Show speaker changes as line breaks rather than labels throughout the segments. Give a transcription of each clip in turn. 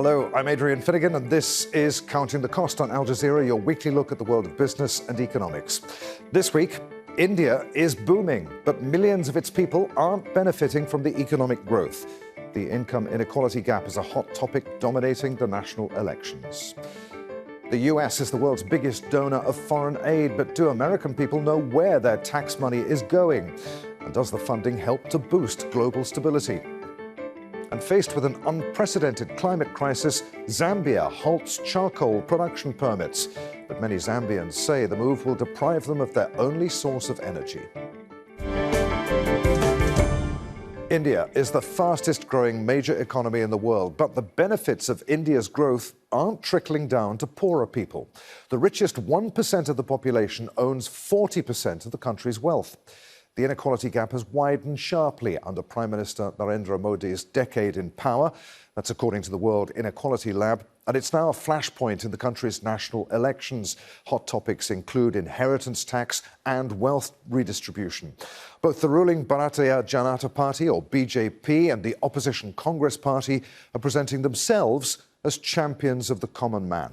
Hello, I'm Adrian Finnegan, and this is Counting the Cost on Al Jazeera, your weekly look at the world of business and economics. This week, India is booming, but millions of its people aren't benefiting from the economic growth. The income inequality gap is a hot topic dominating the national elections. The US is the world's biggest donor of foreign aid, but do American people know where their tax money is going? And does the funding help to boost global stability? And faced with an unprecedented climate crisis, Zambia halts charcoal production permits. But many Zambians say the move will deprive them of their only source of energy. India is the fastest growing major economy in the world, but the benefits of India's growth aren't trickling down to poorer people. The richest 1% of the population owns 40% of the country's wealth. The inequality gap has widened sharply under Prime Minister Narendra Modi's decade in power. That's according to the World Inequality Lab. And it's now a flashpoint in the country's national elections. Hot topics include inheritance tax and wealth redistribution. Both the ruling Bharatiya Janata Party, or BJP, and the opposition Congress Party are presenting themselves as champions of the common man.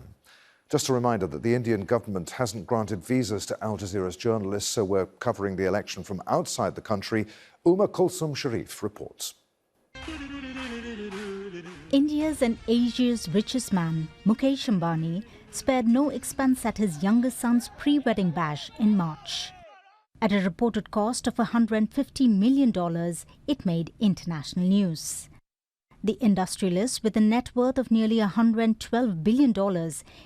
Just a reminder that the Indian government hasn't granted visas to Al Jazeera's journalists, so we're covering the election from outside the country. Kulsum Sharif reports.
India's and Asia's richest man, Mukesh Ambani, spared no expense at his youngest son's pre-wedding bash in March. At a reported cost of $150 million, it made international news. The industrialist, with a net worth of nearly $112 billion,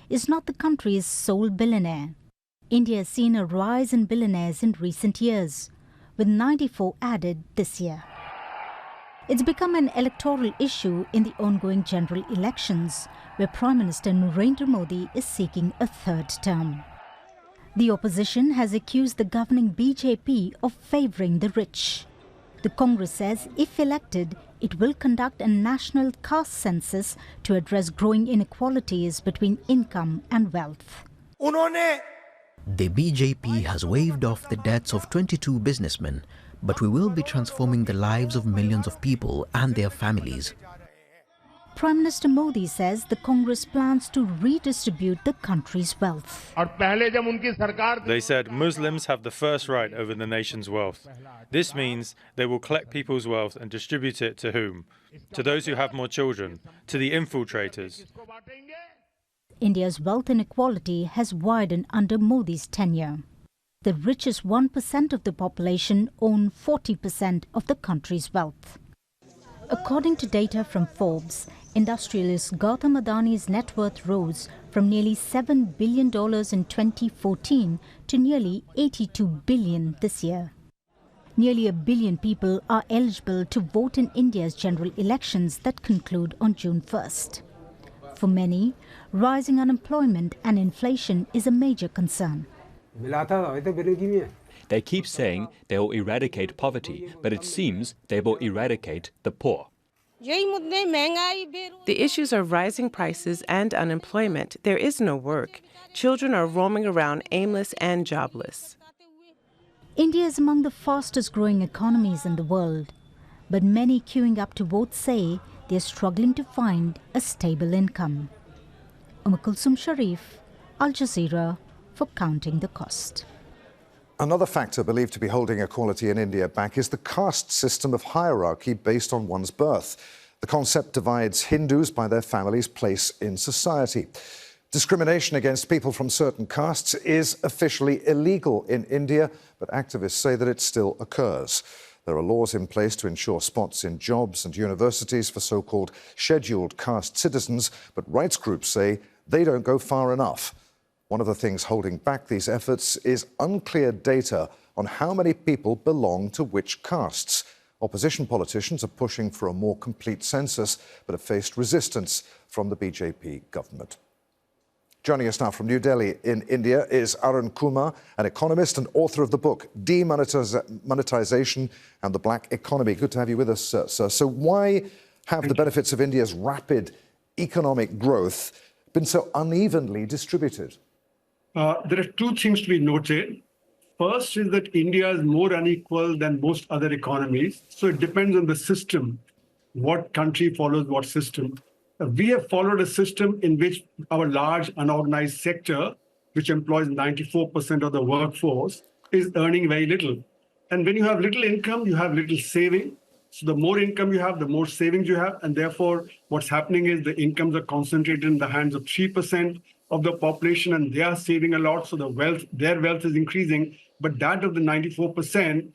is not the country's sole billionaire. India has seen a rise in billionaires in recent years, with 94 added this year. It's become an electoral issue in the ongoing general elections, where Prime Minister Narendra Modi is seeking a third term. The opposition has accused the governing BJP of favouring the rich. The Congress says if elected, it will conduct a national caste census to address growing inequalities between income and wealth.
The BJP has waived off the debts of 22 businessmen, but we will be transforming the lives of millions of people and their families.
Prime Minister Modi says the Congress plans to redistribute the country's wealth.
They said Muslims have the first right over the nation's wealth. This means they will collect people's wealth and distribute it to whom? To those who have more children, to the infiltrators.
India's wealth inequality has widened under Modi's tenure. The richest 1% of the population own 40% of the country's wealth. According to data from Forbes, industrialist Gautam Adani's net worth rose from nearly $7 billion in 2014 to nearly $82 billion this year. Nearly 1 billion people are eligible to vote in India's general elections that conclude on June 1st. For many, rising unemployment and inflation is a major concern.
They keep saying they will eradicate poverty, but it seems they will eradicate the poor.
The issues are rising prices and unemployment. There is no work. Children are roaming around aimless and jobless.
India is among the fastest growing economies in the world, but many queuing up to vote say they are struggling to find a stable income. Kulsum Sharif, Al Jazeera, for Counting the Cost.
Another factor believed to be holding equality in India back is the caste system of hierarchy based on one's birth. The concept divides Hindus by their family's place in society. Discrimination against people from certain castes is officially illegal in India, but activists say that it still occurs. There are laws in place to ensure spots in jobs and universities for so-called scheduled caste citizens, but rights groups say they don't go far enough. One of the things holding back these efforts is unclear data on how many people belong to which castes. Opposition politicians are pushing for a more complete census, but have faced resistance from the BJP government. Joining us now from New Delhi in India is Arun Kumar, an economist and author of the book Demonetization and the Black Economy. Good to have you with us, sir. So why have the benefits of India's rapid economic growth been so unevenly distributed?
There are two things to be noted. First is that India is more unequal than most other economies. So it depends on the system, what country follows what system. We have followed a system in which our large unorganized sector, which employs 94% of the workforce, is earning very little. And when you have little income, you have little saving. So the more income you have, the more savings you have. And therefore, what's happening is the incomes are concentrated in the hands of 3% of the population, and they are saving a lot. So their wealth is increasing. But that of the 94%,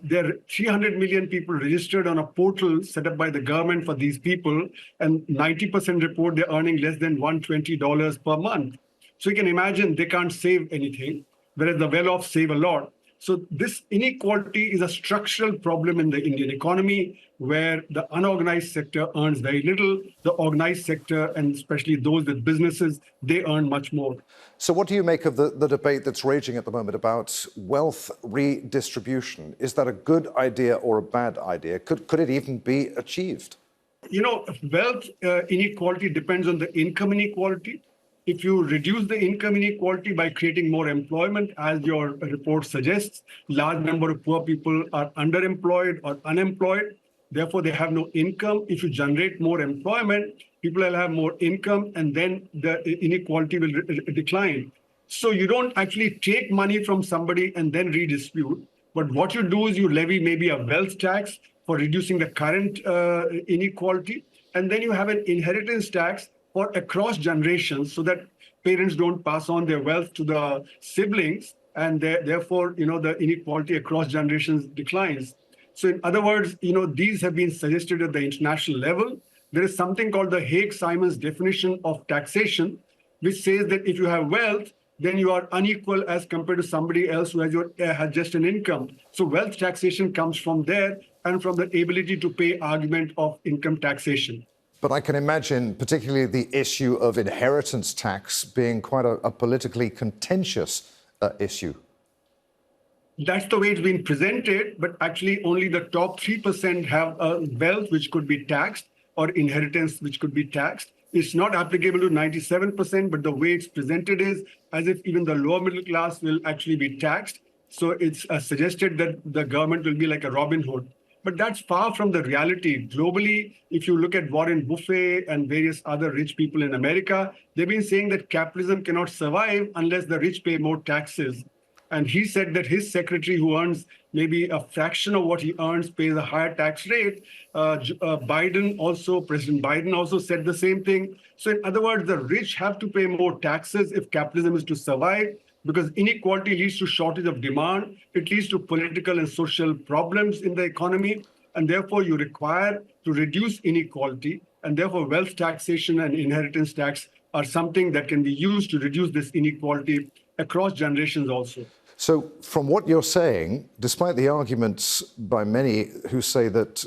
there are 300 million people registered on a portal set up by the government for these people, and 90% report they're earning less than $120 per month. So you can imagine they can't save anything, whereas the well-off save a lot. So this inequality is a structural problem in the Indian economy, where the unorganized sector earns very little. The organized sector, and especially those with businesses, they earn much more.
So what do you make of the debate that's raging at the moment about wealth redistribution? Is that a good idea or a bad idea? Could it even be achieved?
Wealth inequality depends on the income inequality. If you reduce the income inequality by creating more employment, as your report suggests, large number of poor people are underemployed or unemployed. Therefore, they have no income. If you generate more employment, people will have more income, and then the inequality will decline. So you don't actually take money from somebody and then redistribute. But what you do is you levy maybe a wealth tax for reducing the current inequality. And then you have an inheritance tax for across generations, so that parents don't pass on their wealth to the siblings, and therefore, the inequality across generations declines. So in other words, these have been suggested at the international level. There is something called the Hague-Simons definition of taxation, which says that if you have wealth, then you are unequal as compared to somebody else who has just an income. So wealth taxation comes from there, and from the ability to pay argument of income taxation.
But I can imagine particularly the issue of inheritance tax being quite a politically contentious issue.
That's the way it's been presented, but actually only the top 3% have wealth which could be taxed, or inheritance which could be taxed. It's not applicable to 97%, but the way it's presented is as if even the lower middle class will actually be taxed. So it's suggested that the government will be like a Robin Hood. But that's far from the reality. Globally, if you look at Warren Buffett and various other rich people in America, they've been saying that capitalism cannot survive unless the rich pay more taxes. And he said that his secretary, who earns maybe a fraction of what he earns, pays a higher tax rate. President Biden also said the same thing. So in other words, the rich have to pay more taxes if capitalism is to survive, because inequality leads to shortage of demand. It leads to political and social problems in the economy. And therefore, you require to reduce inequality. And therefore, wealth taxation and inheritance tax are something that can be used to reduce this inequality across generations also.
So from what you're saying, despite the arguments by many who say that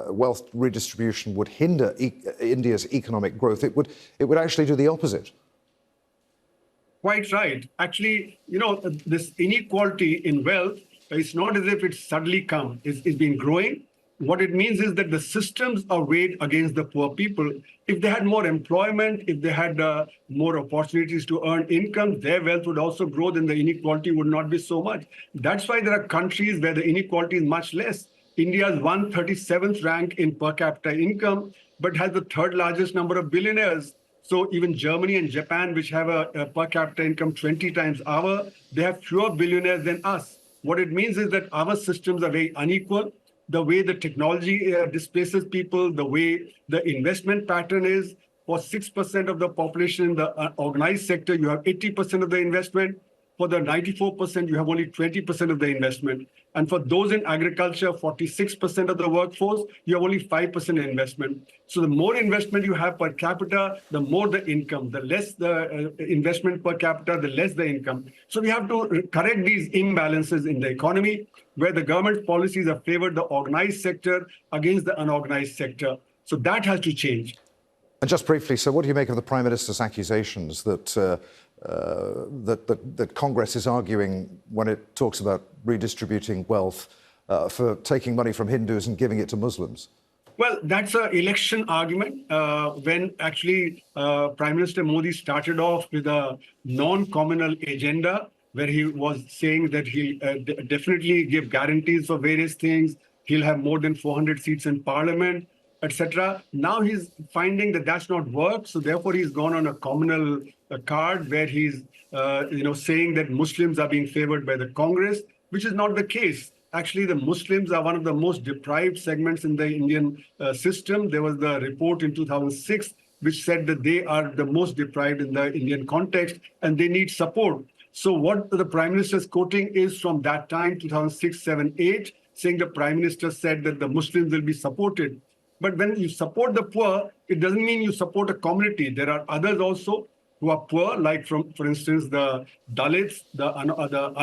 wealth redistribution would hinder India's economic growth, it would actually do the opposite.
Quite right. Actually, this inequality in wealth, it's not as if it's suddenly come. It's been growing. What it means is that the systems are weighed against the poor people. If they had more employment, if they had more opportunities to earn income, their wealth would also grow, then the inequality would not be so much. That's why there are countries where the inequality is much less. India's 137th rank in per capita income, but has the third largest number of billionaires. So even Germany and Japan, which have a per capita income 20 times our, they have fewer billionaires than us. What it means is that our systems are very unequal. The way the technology displaces people, the way the investment pattern is, for 6% of the population in the organized sector, you have 80% of the investment. For the 94%, you have only 20% of the investment. And for those in agriculture, 46% of the workforce, you have only 5% investment. So the more investment you have per capita, the more the income. The less the investment per capita, the less the income. So we have to correct these imbalances in the economy, where the government policies have favored the organized sector against the unorganized sector. So that has to change.
And just briefly, so what do you make of the Prime Minister's accusations that that Congress is arguing when it talks about redistributing wealth for taking money from Hindus and giving it to Muslims?
Well, that's an election argument. When actually Prime Minister Modi started off with a non-communal agenda, where he was saying that he'll definitely give guarantees for various things. He'll have more than 400 seats in parliament. etc. Now he's finding that that's not worked, so therefore he's gone on a communal card where he's saying that Muslims are being favored by the Congress, which is not the case. Actually, the Muslims are one of the most deprived segments in the Indian system. There was the report in 2006 which said that they are the most deprived in the Indian context and they need support. So what the Prime Minister is quoting is from that time, 2006, 7, 8, saying the Prime Minister said that the Muslims will be supported. But when you support the poor, it doesn't mean you support a community. There are others also who are poor, like for instance, the Dalits, the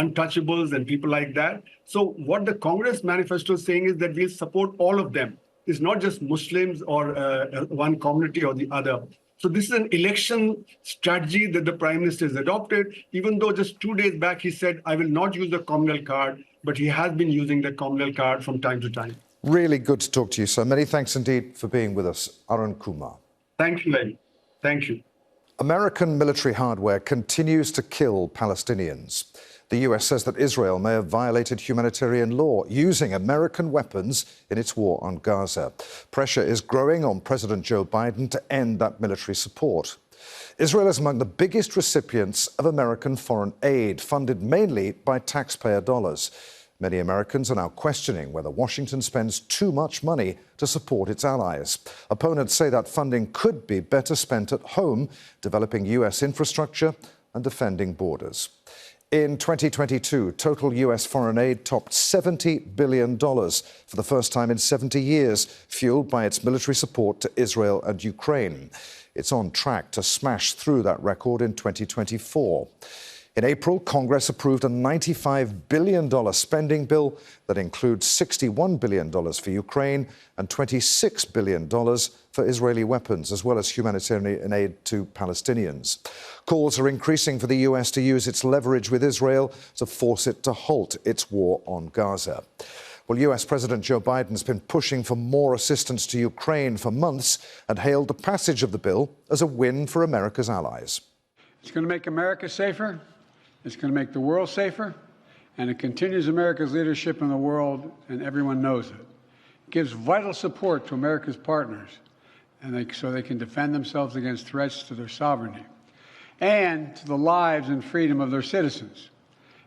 untouchables and people like that. So what the Congress manifesto is saying is that we'll support all of them. It's not just Muslims or one community or the other. So this is an election strategy that the Prime Minister has adopted, even though just 2 days back he said, I will not use the communal card, but he has been using the communal card from time to time.
Really good to talk to you, sir. Many thanks indeed for being with us, Arun Kumar.
Thank you, Lenny. Thank you.
American military hardware continues to kill Palestinians. The US says that Israel may have violated humanitarian law using American weapons in its war on Gaza. Pressure is growing on President Joe Biden to end that military support. Israel is among the biggest recipients of American foreign aid, funded mainly by taxpayer dollars. Many Americans are now questioning whether Washington spends too much money to support its allies. Opponents say that funding could be better spent at home, developing US infrastructure and defending borders. In 2022, total US foreign aid topped $70 billion for the first time in 70 years, fueled by its military support to Israel and Ukraine. It's on track to smash through that record in 2024. In April, Congress approved a $95 billion spending bill that includes $61 billion for Ukraine and $26 billion for Israeli weapons, as well as humanitarian aid to Palestinians. Calls are increasing for the US to use its leverage with Israel to force it to halt its war on Gaza. Well, US President Joe Biden's been pushing for more assistance to Ukraine for months and hailed the passage of the bill as a win for America's allies.
It's going to make America safer. It's going to make the world safer, and it continues America's leadership in the world, and everyone knows it. It gives vital support to America's partners, and so they can defend themselves against threats to their sovereignty and to the lives and freedom of their citizens.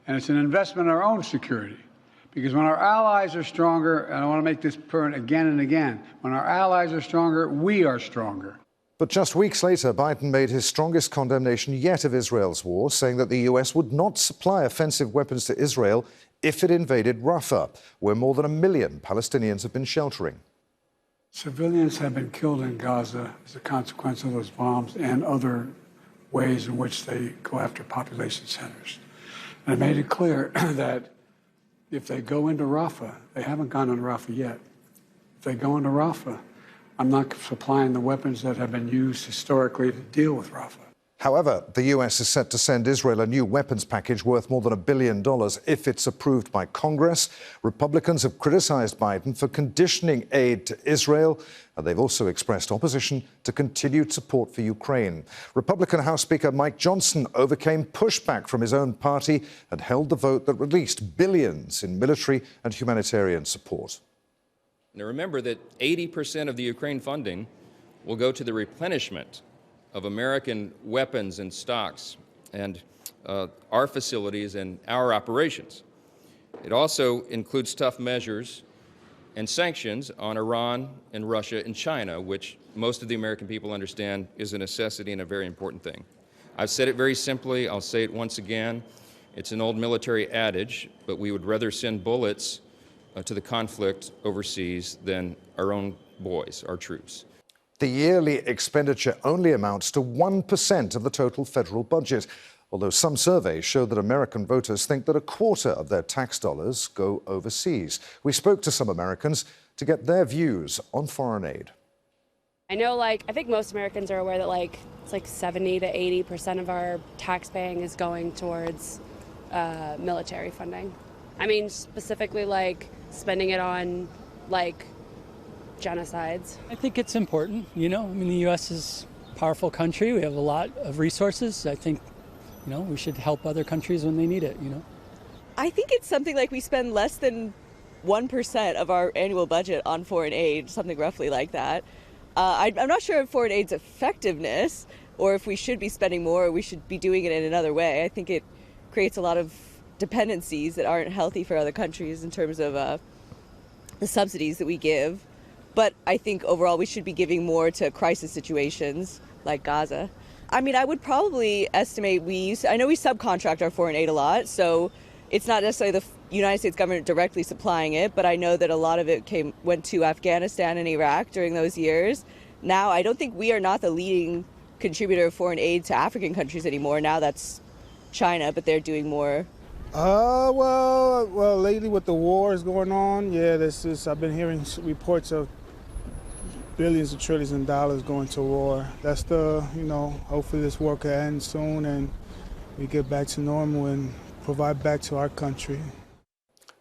And it's an investment in our own security, because when our allies are stronger, and I want to make this point again and again, when our allies are stronger, we are stronger.
But just weeks later, Biden made his strongest condemnation yet of Israel's war, saying that the US would not supply offensive weapons to Israel if it invaded Rafah, where more than 1 million Palestinians have been sheltering.
Civilians have been killed in Gaza as a consequence of those bombs and other ways in which they go after population centers. And I made it clear that if they go into Rafah, they haven't gone into Rafah yet. If they go into Rafah, I'm not supplying the weapons that have been used historically to deal with Rafah.
However, the US is set to send Israel a new weapons package worth more than $1 billion if it's approved by Congress. Republicans have criticized Biden for conditioning aid to Israel, and they've also expressed opposition to continued support for Ukraine. Republican House Speaker Mike Johnson overcame pushback from his own party and held the vote that released billions in military and humanitarian support.
Now remember that 80% of the Ukraine funding will go to the replenishment of American weapons and stocks and our facilities and our operations. It also includes tough measures and sanctions on Iran and Russia and China, which most of the American people understand is a necessity and a very important thing. I've said it very simply, I'll say it once again. It's an old military adage, but we would rather send bullets to the conflict overseas than our own boys, our troops.
The yearly expenditure only amounts to 1% of the total federal budget, although some surveys show that American voters think that a quarter of their tax dollars go overseas. We spoke to some Americans to get their views on foreign aid.
I know, I think most Americans are aware that, it's 70 to 80% of our tax paying is going towards military funding. I mean, specifically, spending it on, genocides.
I think it's important, the U.S. is a powerful country. We have a lot of resources. I think, we should help other countries when they need it,
I think it's something we spend less than 1% of our annual budget on foreign aid, something roughly like that. I'm not sure of foreign aid's effectiveness, or if we should be spending more, or we should be doing it in another way. I think it creates a lot of dependencies that aren't healthy for other countries in terms of the subsidies that we give. But I think overall we should be giving more to crisis situations like Gaza. I mean, I would probably estimate I know we subcontract our foreign aid a lot, so it's not necessarily the United States government directly supplying it, but I know that a lot of it went to Afghanistan and Iraq during those years. Now, I don't think we are not the leading contributor of foreign aid to African countries anymore. Now that's China, but they're doing more.
Well, lately with the wars going on, I've been hearing reports of billions of trillions of dollars going to war. That's hopefully this war can end soon and we get back to normal and provide back to our country.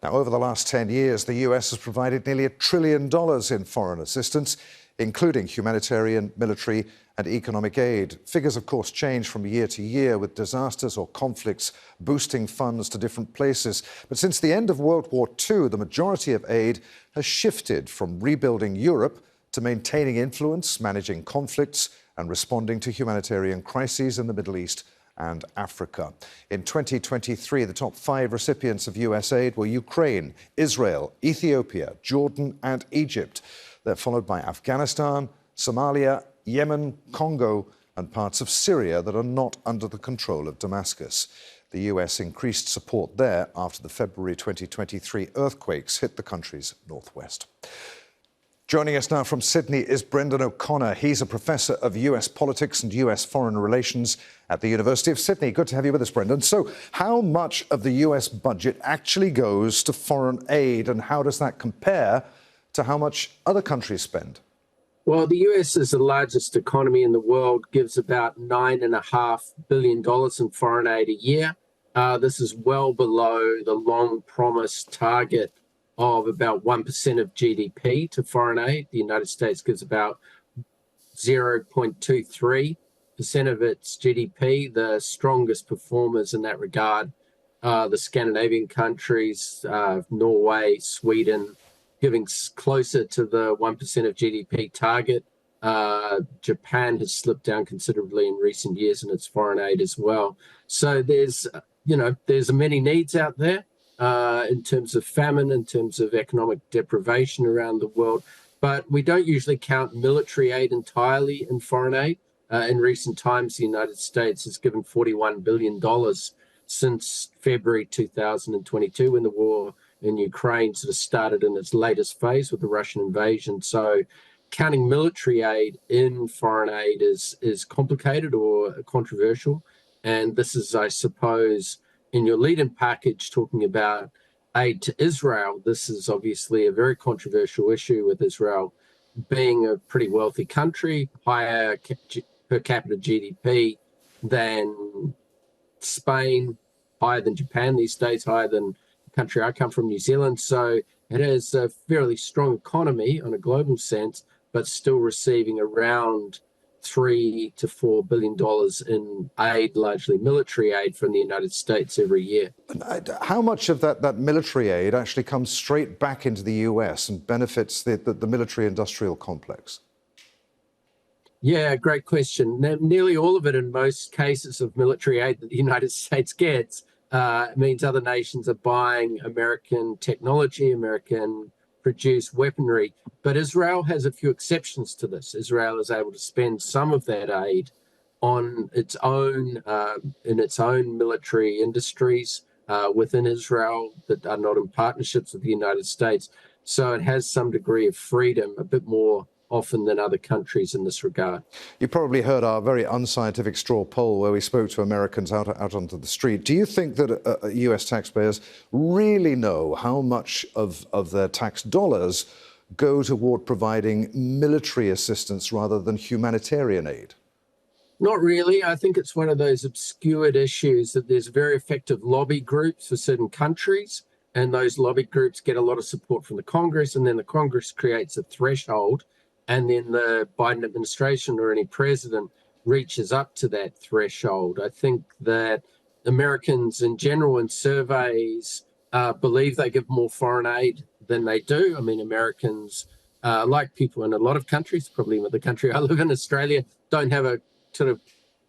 Now, over the last 10 years, the US has provided nearly $1 trillion in foreign assistance, including humanitarian, military and economic aid. Figures, of course, change from year to year with disasters or conflicts boosting funds to different places. But since the end of World War II, the majority of aid has shifted from rebuilding Europe to maintaining influence, managing conflicts and responding to humanitarian crises in the Middle East and Africa. In 2023, the top 5 recipients of US aid were Ukraine, Israel, Ethiopia, Jordan and Egypt. They're followed by Afghanistan, Somalia, Yemen, Congo and parts of Syria that are not under the control of Damascus. The US increased support there after the February 2023 earthquakes hit the country's northwest. Joining us now from Sydney is Brendan O'Connor. He's a professor of US politics and US foreign relations at the University of Sydney. Good to have you with us, Brendan. So how much of the US budget actually goes to foreign aid, and how does that compare to how much other countries spend?
Well, the US is the largest economy in the world, gives about $9.5 billion in foreign aid a year. This is well below the long-promised target of about 1% of GDP to foreign aid. The United States gives about 0.23% of its GDP. The strongest performers in that regard are the Scandinavian countries, Norway, Sweden, giving closer to the 1% of GDP target. Japan has slipped down considerably in recent years in its foreign aid as well. So there's many needs out there. In terms of famine, in terms of economic deprivation around the world. But we don't usually count military aid entirely in foreign aid. In recent times, the United States has given $41 billion since February 2022, when the war in Ukraine sort of started in its latest phase with the Russian invasion. So counting military aid in foreign aid is complicated or controversial. And this is, I suppose, in your lead-in package talking about aid to Israel, this is obviously a very controversial issue, with Israel being a pretty wealthy country, higher per capita GDP than Spain, higher than Japan these days, higher than the country I come from, New Zealand. So it has a fairly strong economy on a global sense, but still receiving around $3 to $4 billion in aid, largely military aid, from the United States every year.
How much of that military aid actually comes straight back into the US and benefits the military-industrial complex?
Yeah, great question. Nearly all of it, in most cases of military aid that the United States gets, means other nations are buying American technology, American produce weaponry. But Israel has a few exceptions to this. Israel is able to spend some of that aid on its own, in its own military industries within Israel that are not in partnerships with the United States. So it has some degree of freedom, a bit more often than other countries in this regard.
You probably heard our very unscientific straw poll where we spoke to Americans out onto the street. Do you think that US taxpayers really know how much of their tax dollars go toward providing military assistance rather than humanitarian aid?
Not really. I think it's one of those obscured issues that there's very effective lobby groups for certain countries, and those lobby groups get a lot of support from the Congress, and then the Congress creates a threshold, and then the Biden administration or any president reaches up to that threshold. I think that Americans in general in surveys believe they give more foreign aid than they do. I mean, Americans, like people in a lot of countries, probably the country I live in, Australia, don't have a sort of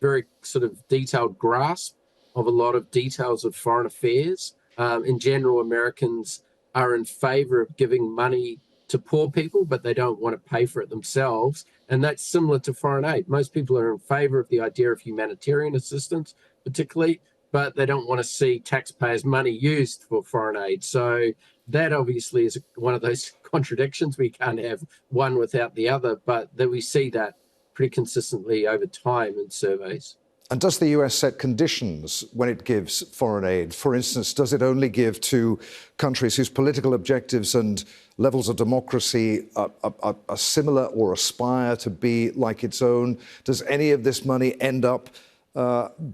very sort of detailed grasp of a lot of details of foreign affairs. In general, Americans are in favour of giving money to poor people, but they don't want to pay for it themselves. And that's similar to foreign aid. Most people are in favour of the idea of humanitarian assistance, particularly, but they don't want to see taxpayers' money used for foreign aid. So that obviously is one of those contradictions. We can't have one without the other, but that we see that pretty consistently over time in surveys.
And does the US set conditions when it gives foreign aid? For instance, does it only give to countries whose political objectives and levels of democracy are similar or aspire to be like its own? Does any of this money end up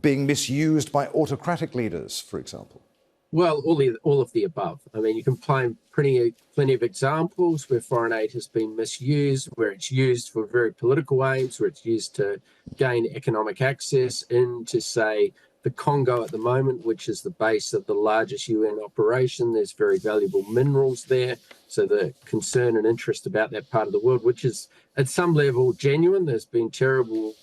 being misused by autocratic leaders, for example?
Well, all of the above. I mean, you can find plenty of examples where foreign aid has been misused, where it's used for very political aims, where it's used to gain economic access into, say, the Congo at the moment, which is the base of the largest UN operation. There's very valuable minerals there. So the concern and interest about that part of the world, which is at some level genuine. There's been terrible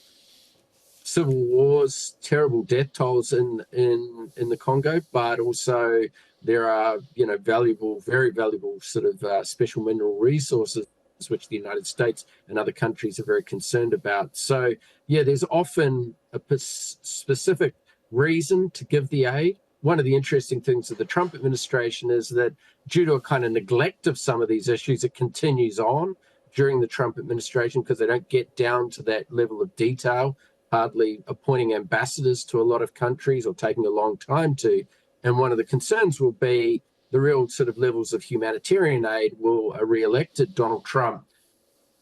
civil wars, terrible death tolls in the Congo, but also there are, valuable, very valuable sort of special mineral resources which the United States and other countries are very concerned about. So, yeah, there's often a specific reason to give the aid. One of the interesting things of the Trump administration is that due to a kind of neglect of some of these issues, it continues on during the Trump administration because they don't get down to that level of detail, hardly appointing ambassadors to a lot of countries or taking a long time to. And one of the concerns will be the real sort of levels of humanitarian aid. Will a re-elected Donald Trump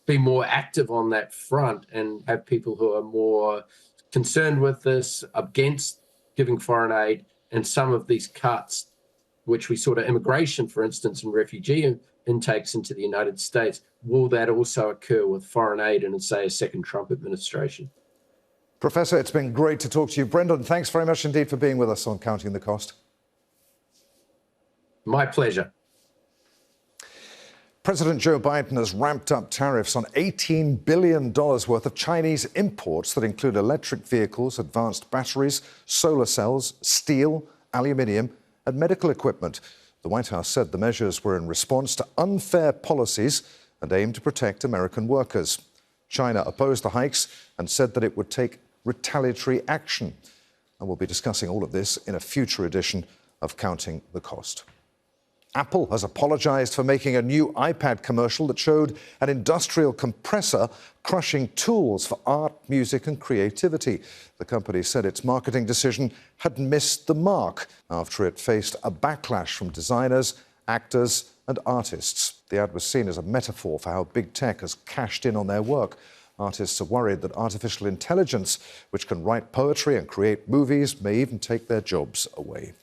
be more active on that front and have people who are more concerned with this, against giving foreign aid, and some of these cuts, which we saw to immigration, for instance, and refugee intakes into the United States, will that also occur with foreign aid in, say, a second Trump administration?
Professor, it's been great to talk to you. Brendan, thanks very much indeed for being with us on Counting the Cost.
My pleasure.
President Joe Biden has ramped up tariffs on $18 billion worth of Chinese imports that include electric vehicles, advanced batteries, solar cells, steel, aluminium, and medical equipment. The White House said the measures were in response to unfair policies and aimed to protect American workers. China opposed the hikes and said that it would take retaliatory action. And we'll be discussing all of this in a future edition of Counting the Cost. Apple has apologized for making a new iPad commercial that showed an industrial compressor crushing tools for art, music, and creativity. The company said its marketing decision had missed the mark after it faced a backlash from designers, actors, and artists. The ad was seen as a metaphor for how big tech has cashed in on their work. Artists are worried that artificial intelligence, which can write poetry and create movies, may even take their jobs away.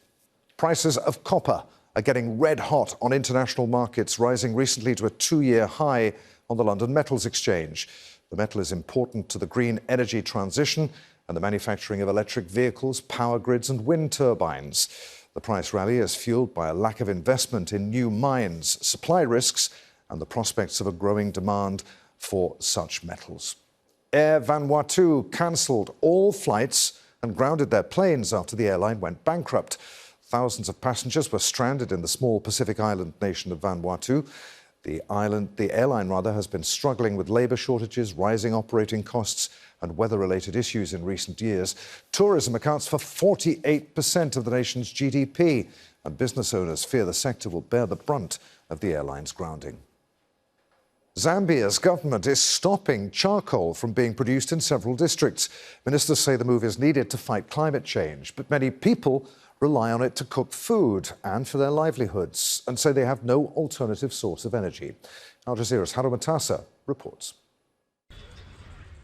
Prices of copper are getting red hot on international markets, rising recently to a 2-year high on the London Metals Exchange. The metal is important to the green energy transition and the manufacturing of electric vehicles, power grids, and wind turbines. The price rally is fueled by a lack of investment in new mines, supply risks, and the prospects of a growing demand for such metals. Air Vanuatu cancelled all flights and grounded their planes after the airline went bankrupt. Thousands of passengers were stranded in the small Pacific island nation of Vanuatu. The airline has been struggling with labour shortages, rising operating costs, and weather-related issues in recent years. Tourism accounts for 48% of the nation's GDP, and business owners fear the sector will bear the brunt of the airline's grounding. Zambia's government is stopping charcoal from being produced in several districts. Ministers say the move is needed to fight climate change, but many people rely on it to cook food and for their livelihoods, and say they have no alternative source of energy. Al Jazeera's Haru Matassa reports.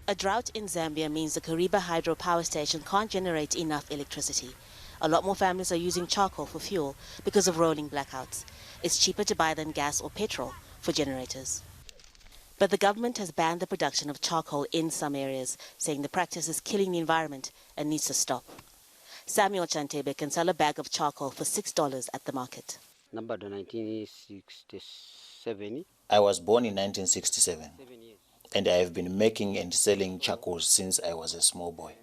A drought in Zambia means the Kariba hydropower station can't generate enough electricity. A lot more families are using charcoal for fuel because of rolling blackouts. It's cheaper to buy than gas or petrol for generators. But the government has banned the production of charcoal in some areas, saying the practice is killing the environment and needs to stop. Samuel Chantebe can sell a bag of charcoal for $6 at the market.
Number 1967.
I was born in 1967, and I have been making and selling charcoal since I was a small boy.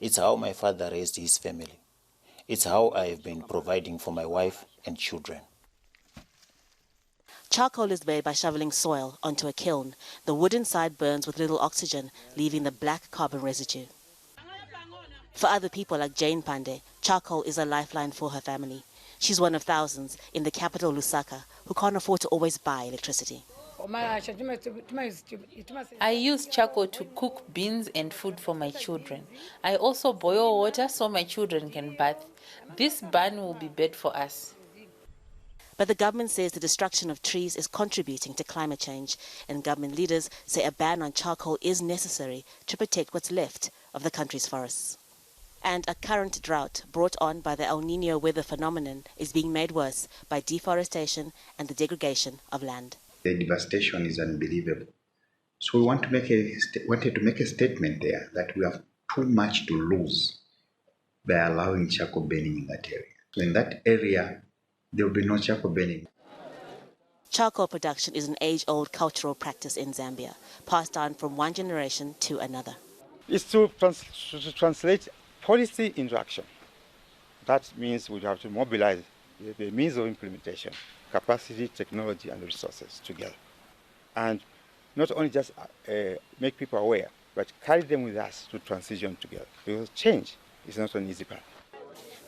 It's how my father raised his family. It's how I have been providing for my wife and children.
Charcoal is made by shoveling soil onto a kiln. The wood inside burns with little oxygen, leaving the black carbon residue. For other people like Jane Pandey, charcoal is a lifeline for her family. She's one of thousands in the capital, Lusaka, who can't afford to always buy electricity.
I use charcoal to cook beans and food for my children. I also boil water so my children can bath. This ban will be bad for us.
But the government says the destruction of trees is contributing to climate change, and government leaders say a ban on charcoal is necessary to protect what's left of the country's forests. And a current drought brought on by the El Niño weather phenomenon is being made worse by deforestation and the degradation of land.
The devastation is unbelievable. So we wanted to make a statement there that we have too much to lose by allowing charcoal burning in that area. So in that area, there will be no charcoal burning.
Charcoal production is an age-old cultural practice in Zambia, passed down from one generation to another.
It's to translate policy into action. That means we have to mobilize the means of implementation, capacity, technology, and resources together. And not only just make people aware, but carry them with us to transition together. Because change is not an easy path.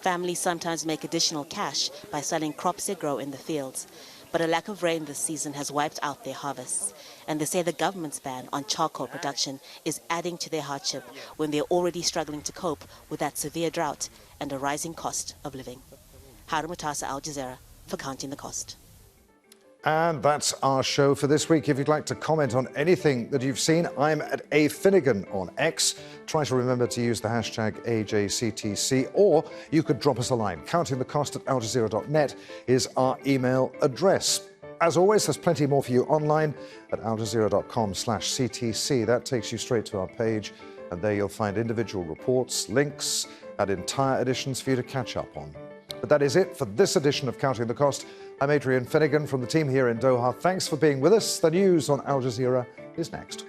Families sometimes make additional cash by selling crops they grow in the fields. But a lack of rain this season has wiped out their harvests. And they say the government's ban on charcoal production is adding to their hardship when they're already struggling to cope with that severe drought and a rising cost of living. Haru Mutasa, Al Jazeera, for Counting the Cost.
And that's our show for this week. If you'd like to comment on anything that you've seen, I'm at A Finnegan on X. Try to remember to use the hashtag AJCTC, or you could drop us a line. Countingthecost@aljazeera.net is our email address. As always, there's plenty more for you online at aljazeera.com/CTC. That takes you straight to our page, and there you'll find individual reports, links, and entire editions for you to catch up on. But that is it for this edition of Counting the Cost. I'm Adrian Finnegan from the team here in Doha. Thanks for being with us. The news on Al Jazeera is next.